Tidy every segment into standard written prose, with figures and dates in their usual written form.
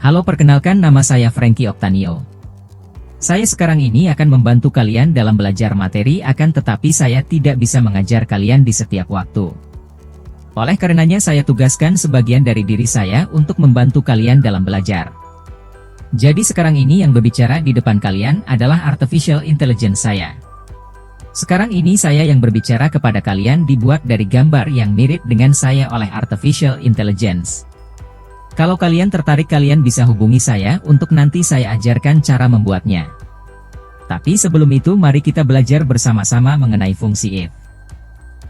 Halo, perkenalkan, nama saya Frankie Oktanio. Saya sekarang ini akan membantu kalian dalam belajar materi, akan tetapi saya tidak bisa mengajar kalian di setiap waktu. Oleh karenanya saya tugaskan sebagian dari diri saya untuk membantu kalian dalam belajar. Jadi sekarang ini yang berbicara di depan kalian adalah artificial intelligence saya. Sekarang ini saya yang berbicara kepada kalian dibuat dari gambar yang mirip dengan saya oleh artificial intelligence. Kalau kalian tertarik, kalian bisa hubungi saya untuk nanti saya ajarkan cara membuatnya. Tapi sebelum itu mari kita belajar bersama-sama mengenai fungsi if.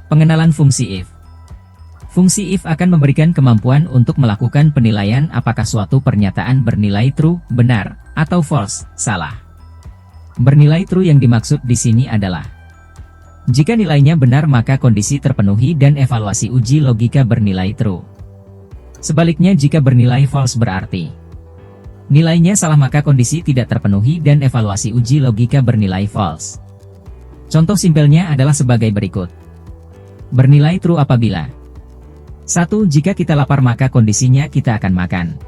Pengenalan fungsi if. Fungsi if akan memberikan kemampuan untuk melakukan penilaian apakah suatu pernyataan bernilai true, benar, atau false, salah. Bernilai true yang dimaksud di sini adalah jika nilainya benar maka kondisi terpenuhi dan evaluasi uji logika bernilai true. Sebaliknya jika bernilai false berarti nilainya salah maka kondisi tidak terpenuhi dan evaluasi uji logika bernilai false. Contoh simpelnya adalah sebagai berikut. Bernilai true apabila 1. Jika kita lapar maka kondisinya kita akan makan.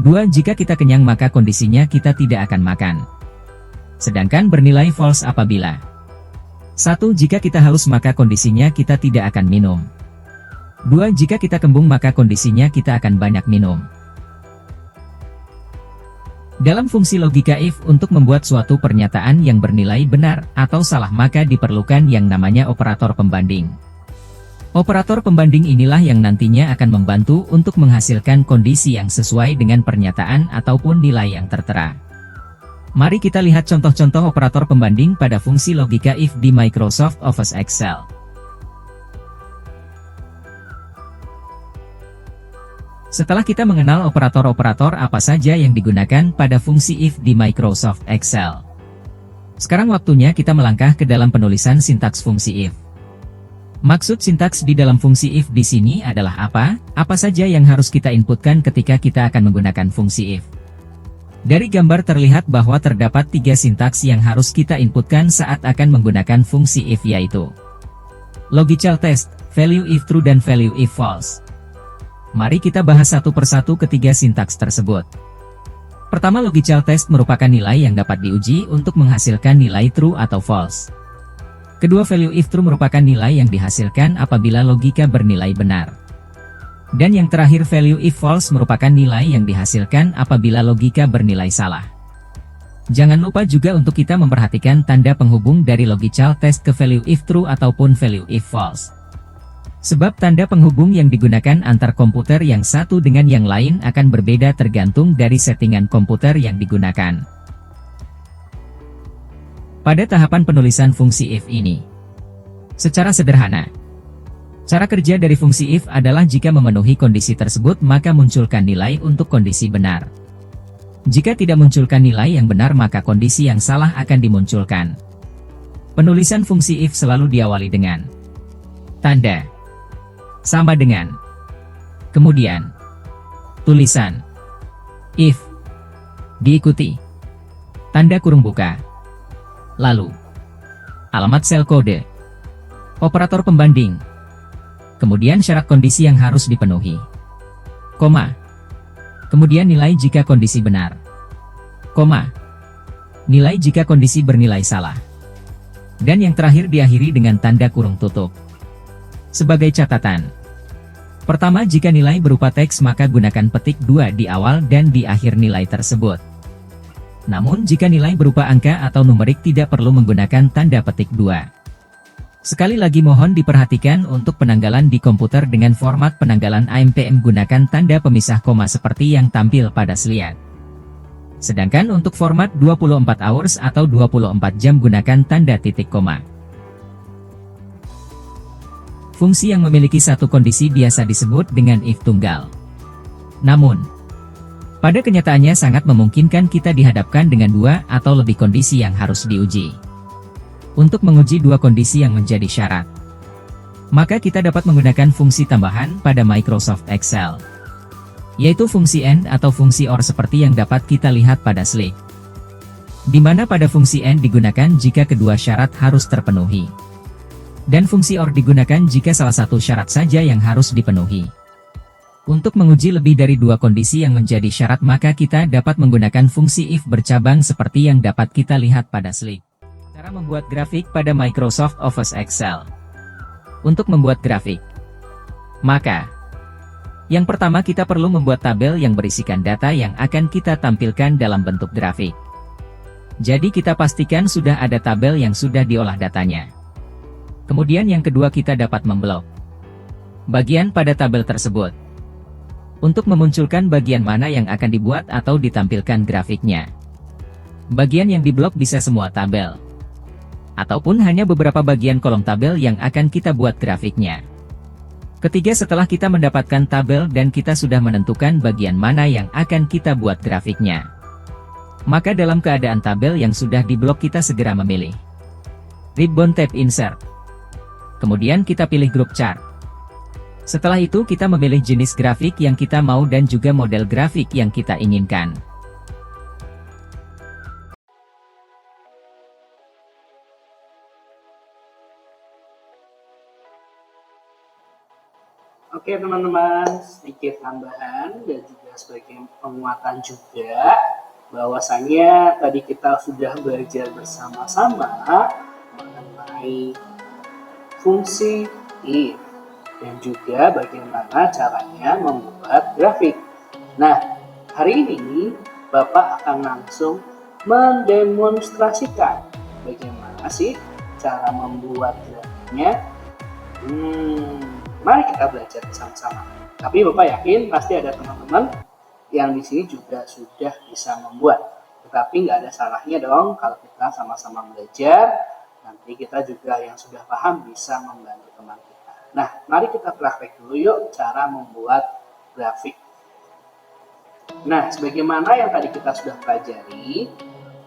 2. Jika kita kenyang maka kondisinya kita tidak akan makan. Sedangkan bernilai false apabila 1. Jika kita haus maka kondisinya kita tidak akan minum. 2. Jika kita kembung maka kondisinya kita akan banyak minum. Dalam fungsi logika if, untuk membuat suatu pernyataan yang bernilai benar atau salah maka diperlukan yang namanya operator pembanding. Operator pembanding inilah yang nantinya akan membantu untuk menghasilkan kondisi yang sesuai dengan pernyataan ataupun nilai yang tertera. Mari kita lihat contoh-contoh operator pembanding pada fungsi logika if di Microsoft Office Excel. Setelah kita mengenal operator-operator apa saja yang digunakan pada fungsi if di Microsoft Excel, sekarang waktunya kita melangkah ke dalam penulisan sintaks fungsi if. Maksud sintaks di dalam fungsi if di sini adalah apa? Apa saja yang harus kita inputkan ketika kita akan menggunakan fungsi if? Dari gambar terlihat bahwa terdapat 3 sintaks yang harus kita inputkan saat akan menggunakan fungsi if, yaitu logical test, value if true, dan value if false. Mari kita bahas satu persatu ketiga sintaks tersebut. Pertama, logical test merupakan nilai yang dapat diuji untuk menghasilkan nilai true atau false. Kedua, value if true merupakan nilai yang dihasilkan apabila logika bernilai benar. Dan yang terakhir, value if false merupakan nilai yang dihasilkan apabila logika bernilai salah. Jangan lupa juga untuk kita memperhatikan tanda penghubung dari logical test ke value if true ataupun value if false. Sebab tanda penghubung yang digunakan antar komputer yang satu dengan yang lain akan berbeda tergantung dari settingan komputer yang digunakan. Pada tahapan penulisan fungsi if ini, secara sederhana, cara kerja dari fungsi if adalah jika memenuhi kondisi tersebut maka munculkan nilai untuk kondisi benar. Jika tidak munculkan nilai yang benar maka kondisi yang salah akan dimunculkan. Penulisan fungsi if selalu diawali dengan tanda sama dengan, kemudian tulisan if, diikuti tanda kurung buka, lalu alamat sel kode, operator pembanding, kemudian syarat kondisi yang harus dipenuhi, koma, kemudian nilai jika kondisi benar, koma, nilai jika kondisi bernilai salah, dan yang terakhir diakhiri dengan tanda kurung tutup. Sebagai catatan, pertama, jika nilai berupa teks maka gunakan petik 2 di awal dan di akhir nilai tersebut. Namun jika nilai berupa angka atau numerik tidak perlu menggunakan tanda petik 2. Sekali lagi mohon diperhatikan untuk penanggalan di komputer dengan format penanggalan AMPM gunakan tanda pemisah koma seperti yang tampil pada slide. Sedangkan untuk format 24 hours atau 24 jam gunakan tanda titik koma. Fungsi yang memiliki satu kondisi biasa disebut dengan if tunggal. Namun, pada kenyataannya sangat memungkinkan kita dihadapkan dengan 2 atau lebih kondisi yang harus diuji. Untuk menguji 2 kondisi yang menjadi syarat, maka kita dapat menggunakan fungsi tambahan pada Microsoft Excel, yaitu fungsi AND atau fungsi OR seperti yang dapat kita lihat pada slide. Di mana pada fungsi AND digunakan jika kedua syarat harus terpenuhi. Dan fungsi OR digunakan jika salah satu syarat saja yang harus dipenuhi. Untuk menguji lebih dari dua kondisi yang menjadi syarat, maka kita dapat menggunakan fungsi if bercabang seperti yang dapat kita lihat pada slide. Cara membuat grafik pada Microsoft Office Excel. Untuk membuat grafik, maka yang pertama kita perlu membuat tabel yang berisikan data yang akan kita tampilkan dalam bentuk grafik. Jadi kita pastikan sudah ada tabel yang sudah diolah datanya. Kemudian yang kedua, kita dapat memblok bagian pada tabel tersebut untuk memunculkan bagian mana yang akan dibuat atau ditampilkan grafiknya. Bagian yang diblok bisa semua tabel, ataupun hanya beberapa bagian kolom tabel yang akan kita buat grafiknya. Ketiga, setelah kita mendapatkan tabel dan kita sudah menentukan bagian mana yang akan kita buat grafiknya, maka dalam keadaan tabel yang sudah diblok kita segera memilih ribbon tab insert. Kemudian kita pilih group chart. Setelah itu kita memilih jenis grafik yang kita mau dan juga model grafik yang kita inginkan. Oke teman-teman, sedikit tambahan dan juga sebagai penguatan juga, bahwasanya tadi kita sudah belajar bersama-sama mengenai fungsi if dan juga bagaimana caranya membuat grafik. Nah, hari ini Bapak akan langsung mendemonstrasikan bagaimana sih cara membuat grafiknya. Mari kita belajar bersama-sama. Tapi Bapak yakin pasti ada teman-teman yang di sini juga sudah bisa membuat. Tetapi nggak ada salahnya dong kalau kita sama-sama belajar. Nanti kita juga yang sudah paham bisa membantu teman kita. Nah, mari kita praktek dulu yuk cara membuat grafik. Nah, sebagaimana yang tadi kita sudah pelajari,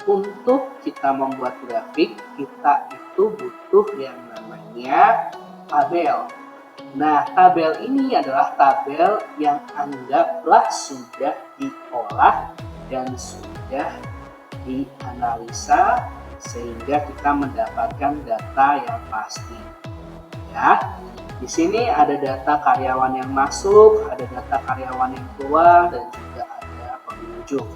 untuk kita membuat grafik, kita itu butuh yang namanya tabel. Nah, tabel ini adalah tabel yang anggaplah sudah diolah dan sudah dianalisa sehingga kita mendapatkan data yang pasti. Ya, di sini ada data karyawan yang masuk, ada data karyawan yang keluar, dan juga ada pengunjung.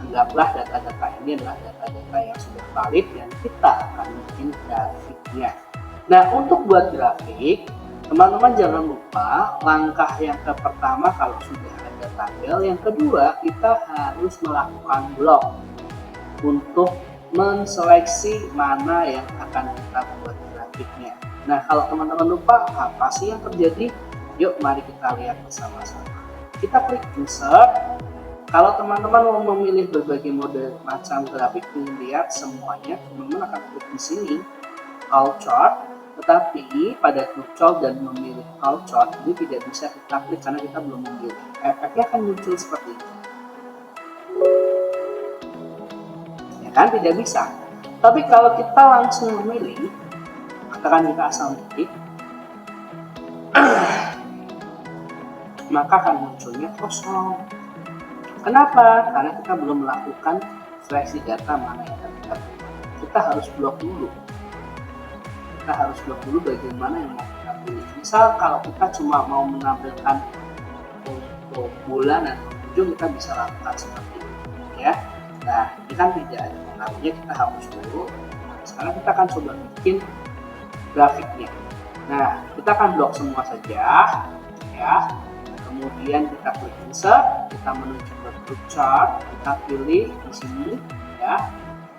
Anggaplah data-data ini adalah data-data yang sudah valid dan kita akan bikin grafiknya. Nah, untuk buat grafik, teman-teman jangan lupa langkah yang pertama kalau sudah ada tabel, yang kedua kita harus melakukan blok untuk menseleksi mana yang akan kita buat grafiknya. Nah, kalau teman-teman lupa apa sih yang terjadi? Yuk mari kita lihat bersama-sama. Kita klik insert. Kalau teman-teman mau memilih berbagai mode macam grafik, ingin lihat semuanya, teman-teman akan klik di sini all chart. Tetapi pada group chart dan memilih all chart ini tidak bisa kita klik karena kita belum memilih. Efeknya akan muncul seperti ini. Ya kan, tidak bisa. Tapi kalau kita langsung memilih, katakan kita asal klik, maka akan munculnya kosong. Kenapa? Karena kita belum melakukan seleksi data mana yang akan kita buat. Kita harus blok dulu. Kita harus blok dulu bagaimana yang mau kita pilih. Misal kalau kita cuma mau menampilkan untuk bulan dan pengunjung, kita bisa lakukan seperti ini, ya. Nah, ini kan tidak ada pengaruhnya, kita hapus dulu. Sekarang kita akan coba bikin grafiknya. Nah, kita akan blok semua saja, ya. Kemudian kita klik insert, kita menuju ke group chart, kita pilih di sini, ya.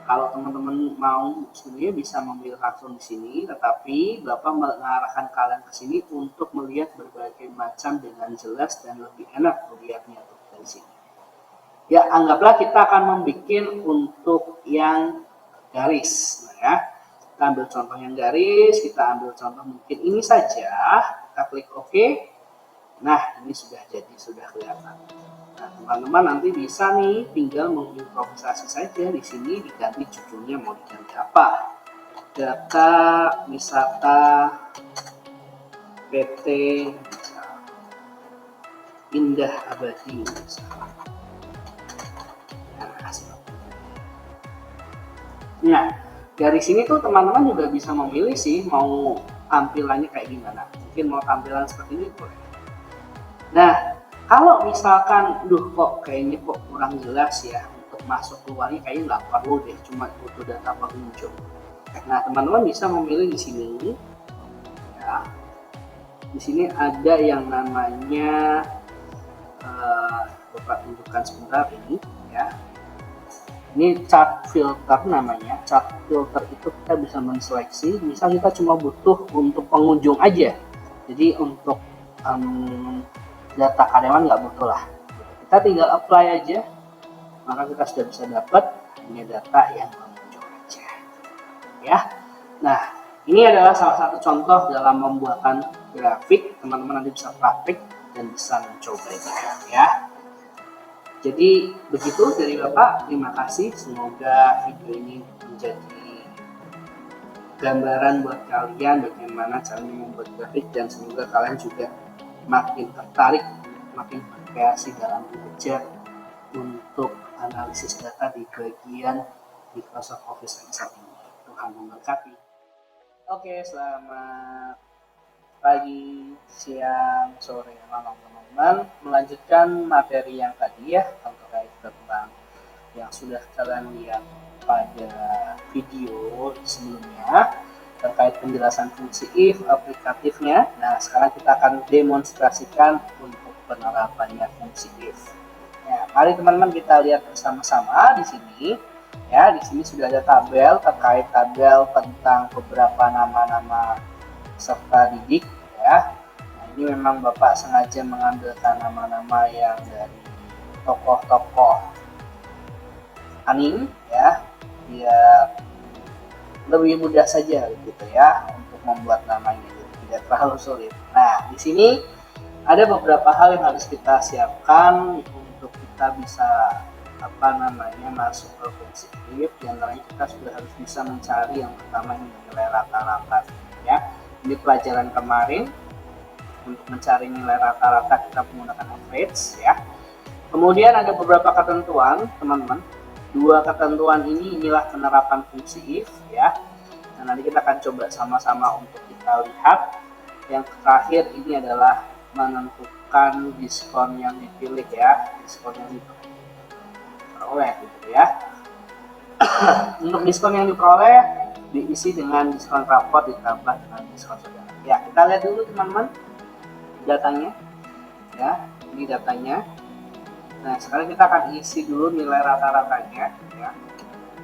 Kalau teman-teman mau sebenarnya bisa memilih langsung di sini, tetapi Bapak mengarahkan kalian ke sini untuk melihat berbagai macam dengan jelas dan lebih enak melihatnya dari sini. Ya, anggaplah kita akan membuat untuk yang garis, nah, ya. Kita ambil contoh yang garis, kita ambil contoh mungkin ini saja, kita klik OK. Nah, ini sudah jadi, sudah kelihatan. Nah, teman-teman nanti bisa nih tinggal mengimprovisasi saja di sini, diganti judulnya mau diganti apa. Data wisata PT Indah Abadi misalnya. Nah, dari sini tuh teman-teman juga bisa memilih sih mau tampilannya kayak gimana. Mungkin mau tampilan seperti ini boleh. Nah, Kalau misalkan, kok kayaknya kok kurang jelas ya untuk masuk keluarnya, kayaknya nggak perlu deh, cuma butuh data pengunjung. Nah, teman-teman bisa memilih di sini ya. Di sini ada yang namanya Bapak tunjukkan sebentar ini ya. Ini chart filter namanya. Chart filter itu kita bisa menseleksi, misal kita cuma butuh untuk pengunjung aja. Jadi untuk data karyawan nggak butuh lah. Kita tinggal apply aja, maka kita sudah bisa dapat hanya data yang pengunjung aja. Ya. Nah, ini adalah salah satu contoh dalam membuatkan grafik. Teman-teman nanti bisa praktik dan bisa mencobanya ya. Jadi begitu dari Bapak, terima kasih. Semoga video ini menjadi gambaran buat kalian bagaimana caranya membuat grafik, dan semoga kalian juga makin tertarik, makin berkreasi dalam belajar untuk analisis data di bagian Microsoft Office Excel ini. Tuhan memberkati. Oke, selamat pagi, siang, sore, malam teman-teman. Melanjutkan materi yang tadi ya, terkait tentang yang sudah kalian lihat pada video sebelumnya terkait penjelasan fungsi if, aplikatifnya. Nah, sekarang kita akan demonstrasikan untuk penerapannya fungsi if. Ya, mari teman-teman kita lihat bersama-sama di sini. Ya, di sini sudah ada tabel terkait tabel tentang beberapa nama-nama serta didik ya. Nah, ini memang Bapak sengaja mengambilkan nama-nama yang dari tokoh-tokoh anime ya, biar lebih mudah saja gitu ya untuk membuat namanya, jadi tidak terlalu sulit. Nah, di sini ada beberapa hal yang harus kita siapkan untuk kita bisa masuk ke fungsi if. Di antaranya kita sudah harus bisa mencari yang pertama ini nilai rata-rata ya. Ini pelajaran kemarin, untuk mencari nilai rata-rata kita menggunakan average ya. Kemudian ada beberapa ketentuan teman-teman. Dua ketentuan inilah penerapan fungsi if ya. Nah, nanti kita akan coba sama-sama untuk kita lihat. Yang terakhir ini adalah menentukan diskon yang dipilih ya, diskon yang diperoleh gitu ya. Untuk diskon yang diperoleh diisi dengan diskon rapot ditambah dengan diskon saudara. Ya, kita lihat dulu teman-teman datanya ya. Ini datanya. Nah, sekarang kita akan isi dulu nilai rata-ratanya ya.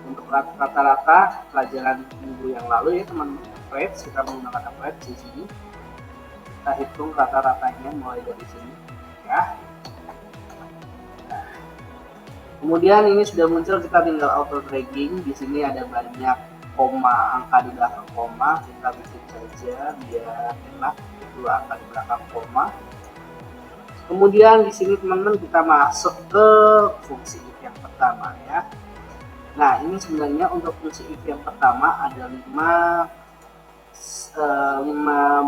Untuk rata-rata pelajaran minggu yang lalu ya teman-teman, average, kita menggunakan average di sini. Kita hitung rata-ratanya mulai dari sini ya. Nah, kemudian ini sudah muncul, kita tinggal auto dragging. Di sini ada banyak koma, angka di belakang koma, kita bikin saja biar enak, itu angka di belakang koma. Kemudian di sini teman-teman kita masuk ke fungsi if yang pertama ya. Nah, ini sebenarnya untuk fungsi if yang pertama ada 5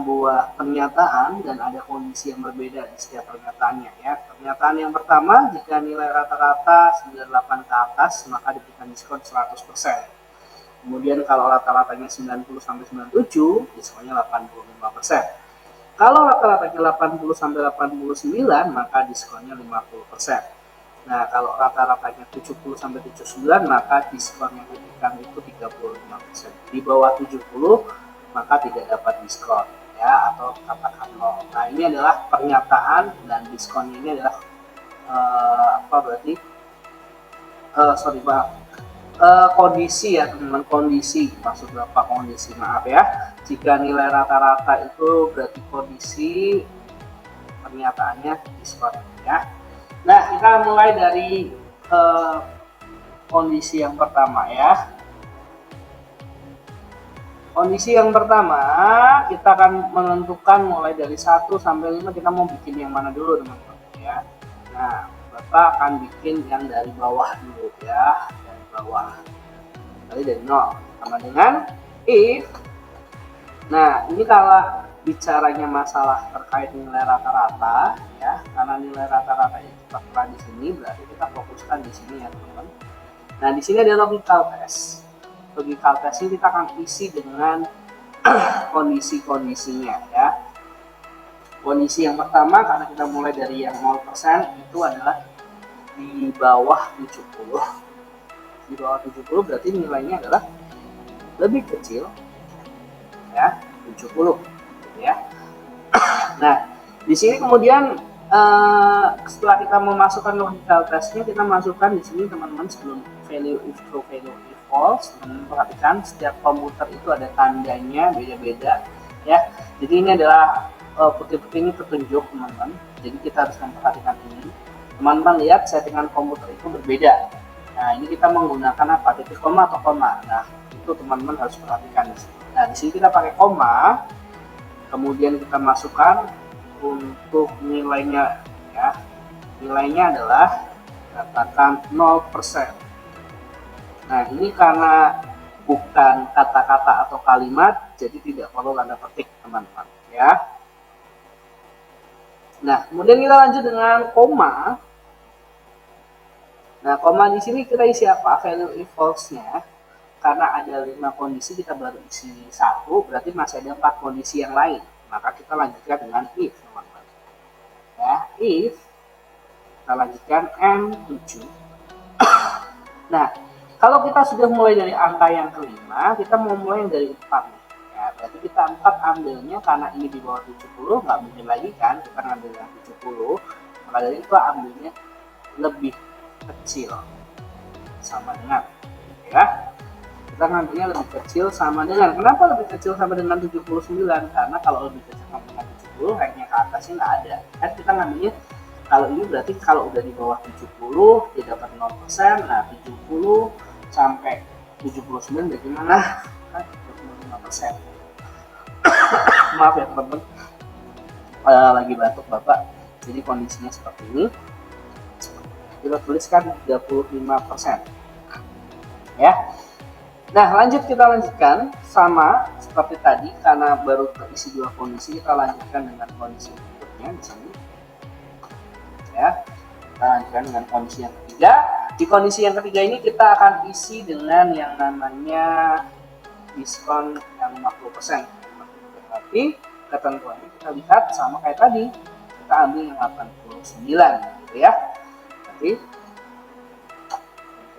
buah pernyataan dan ada kondisi yang berbeda di setiap pernyataannya ya. Pernyataan yang pertama, jika nilai rata-rata 98 ke atas maka diberikan diskon 100%. Kemudian kalau rata-ratanya 90 sampai 97, diskonnya 85%. Kalau rata-ratanya 80 sampai 89, maka diskonnya 50%. Nah, kalau rata-ratanya 70 sampai 79, maka diskon yang diberikan itu 35%. Di bawah 70, maka tidak dapat diskon ya, atau katakan 0. Nah, ini adalah pernyataan dan diskon ini adalah kondisi ya teman-teman, kondisi, maksud Bapak kondisi, maaf ya. Jika nilai rata-rata itu berarti kondisi, pernyataannya diskon ya. Nah, kita mulai dari kondisi yang pertama ya. Kondisi yang pertama kita akan menentukan mulai dari 1 sampai 5, kita mau bikin yang mana dulu teman-teman ya. Nah, Bapak akan bikin yang dari bawah dulu ya, dari bawah. Tadi dari 0 sama dengan if. Nah, ini kalau bicaranya masalah terkait nilai rata-rata ya, karena nilai rata-rata itu tertera di sini, berarti kita fokuskan di sini ya teman-teman. Nah, di sini ada logical test. Logical test ini kita akan isi dengan kondisi-kondisinya ya. Kondisi yang pertama, karena kita mulai dari yang 0%, itu adalah di bawah 70. Di bawah 70 berarti nilainya adalah lebih kecil, ya, 70, ya. Nah, di sini kemudian setelah kita memasukkan logical testnya, kita masukkan di sini teman-teman sebelum value if true, value if false. Teman-teman perhatikan setiap komputer itu ada tandanya beda-beda, ya. Jadi ini adalah putih-putih ini petunjuk teman-teman. Jadi kita harus memperhatikan ini. Teman-teman lihat settingan komputer itu berbeda. Nah, ini kita menggunakan apa? Titik koma atau koma. Nah, itu teman-teman harus perhatikan di sini. Nah, di sini kita pakai koma, kemudian kita masukkan untuk nilainya, ya. Nilainya adalah katakan 0%. Nah, ini karena bukan kata-kata atau kalimat, jadi tidak perlu tanda petik, teman-teman, ya. Nah, kemudian kita lanjut dengan koma. Nah, koma di sini kita isi apa? Value if false-nya. Karena ada 5 kondisi, kita baru isi 1, berarti masih ada 4 kondisi yang lain. Maka kita lanjutkan dengan if, teman-teman. Ya, if kita lanjutkan M7. Nah, kalau kita sudah mulai dari angka yang kelima, kita mau mulai dari 4. Ya, berarti kita 4 ambilnya karena ini di bawah 70, nggak mungkin lagi kan kita ngambil yang 70. Maka dari itu ambilnya lebih kecil sama dengan, ya. Kita ngambilnya lebih kecil sama dengan, kenapa lebih kecil sama dengan 79? Karena kalau lebih kecil sama dengan 70, ranknya ke atasnya nggak ada. Kan kita ngambilnya, kalau ini berarti kalau udah di bawah 70, dia dapat 0%. Nah, 70 sampai 79 bagaimana? Kan 25%. Maaf ya teman-teman, lagi batuk bapak. Jadi kondisinya seperti ini. Kita tuliskan 35%. Ya. Nah, kita lanjutkan sama seperti tadi, karena baru terisi 2 kondisi, kita lanjutkan dengan kondisi berikutnya di sini. Ya. Kita lanjutkan dengan kondisi yang ketiga. Di kondisi yang ketiga ini kita akan isi dengan yang namanya diskon yang 50%. Berarti ketentuannya kita lihat sama kayak tadi. Kita ambil yang 89 gitu ya. Berarti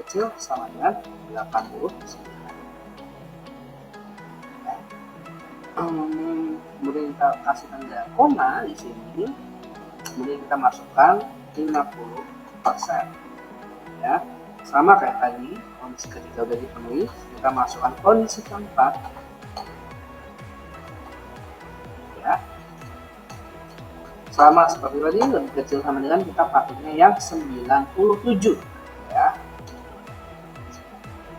kecil sama dengan 89. Kemudian kita kasih tanda koma di sini. Kemudian kita masukkan 50%. Ya, sama kayak tadi, kondisi ketiga udah dipenuhi, kita masukkan kondisi keempat. Ya, sama seperti tadi, lebih kecil sama dengan, kita pakainya yang 97. Ya,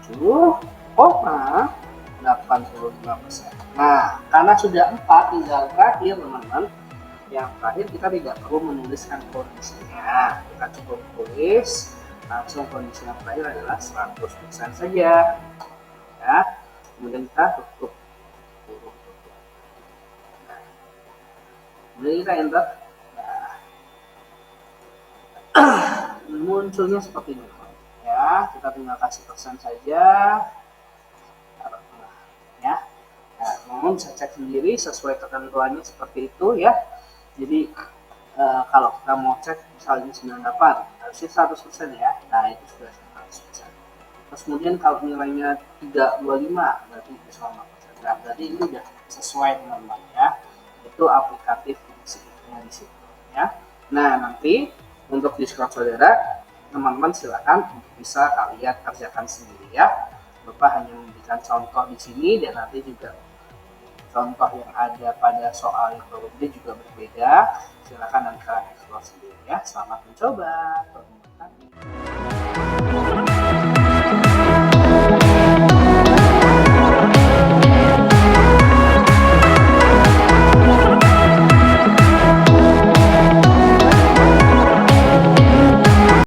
7,85%. Nah, karena sudah 4, tinggal terakhir teman-teman. Yang terakhir kita tidak perlu menuliskan kondisinya, kita cukup tulis langsung kondisi yang terakhir adalah 100% saja, ya. Kemudian kita tutup. Nah, kemudian kita enter. Nah, munculnya seperti ini, ya. Kita tinggal kasih persen saja, ya. Nah, namun bisa cek sendiri sesuai ketentuannya seperti itu, ya. Jadi kalau kita mau cek misalnya 98, harusnya 100% ya. Nah, itu sudah 100%. Terus kemudian kalau nilainya 325, berarti itu 100%. Nah, berarti ini sudah sesuai teman-teman ya. Itu aplikatif di situ ya. Nah, nanti untuk diskon saudara, teman-teman silakan bisa kalian kerjakan sendiri ya. Bapak hanya memberikan contoh di sini, dan nanti juga contoh yang ada pada soal yang berbeda juga berbeda. Silakan nanti kalian eksplor sendiri ya. Selamat mencoba. Terima kasih.